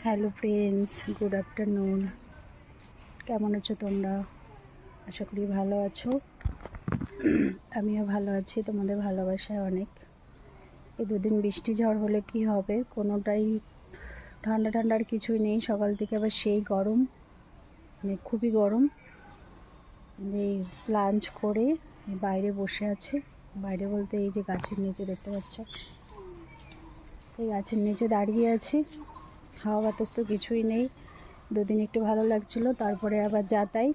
Hello friends, good afternoon. কেমন আছো তোমরা? আশা করি ভালো আছো। আমিও ভালো আছি, তোমাদের ভালোবাসায় অনেক। এই দুদিন বৃষ্টি ঝড় হলে কি হবে, কোনোটাই ঠান্ডা ঠান্ডার কিছুই নেই। সকাল থেকে আবার সেই গরম, মানে খুবই গরম। এই লাঞ্চ করে বাইরে বসে আছে। বাইরে বলতে এই যে গাছের নিচে দেখতে পাচ্ছ, এই গাছের নিচে দাঁড়িয়ে আছি। হাওয়া বাতাস তো কিছুই নেই। দুদিন একটু ভালো লাগছিল, তারপরে আবার যা তাই।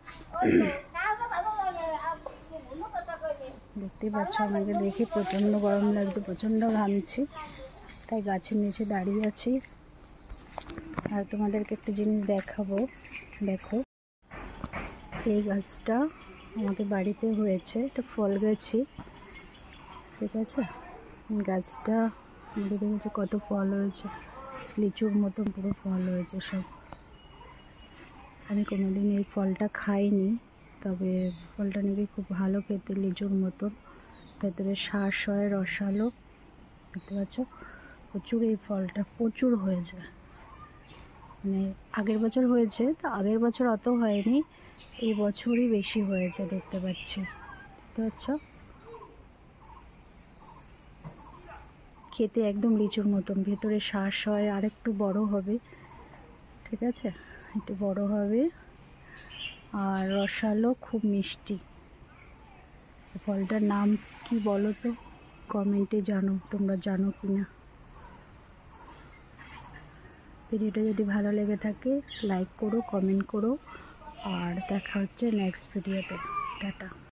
দেখতেই পাচ্ছ, আমাকে দেখে প্রচণ্ড গরম লাগছে, প্রচণ্ড ঘামছি, তাই গাছের নিচে দাঁড়িয়ে আছি। আর তোমাদেরকে একটা জিনিস দেখাবো। দেখো, এই গাছটা আমাদের বাড়িতে হয়েছে, এটা ফল গাছই, ঠিক আছে। গাছটা আমাদের দেখেছে কত ফল হয়েছে, লিচুর মতন পুরো ফল হয়েছে সব। আমি কোনোদিন এই ফলটা খাইনি, তবে ফলটা নাকি খুব ভালো খেতে, লিচুর মতন। ভেতরে শ্বাস হয়, রসালো, দেখতে পাচ্ছ। প্রচুর এই ফলটা প্রচুর হয়েছে, মানে আগের বছর হয়েছে, তো আগের বছর অত হয়নি, এই বছরই বেশি হয়েছে, দেখতে পাচ্ছি। দেখতে পাচ্ছ, খেতে একদম লিচুর মতন, ভেতরে শ্বাস হয়, আর একটু বড় হবে, ঠিক আছে, একটু বড় হবে, আর রসালো, খুব মিষ্টি। ফলটার নাম কি বলো তো, কমেন্টে জানো, তোমরা জানো কি না। ভিডিওটা যদি ভালো লেগে থাকে লাইক করো, কমেন্ট করো, আর দেখা হচ্ছে নেক্সট ভিডিওতে। টাটা।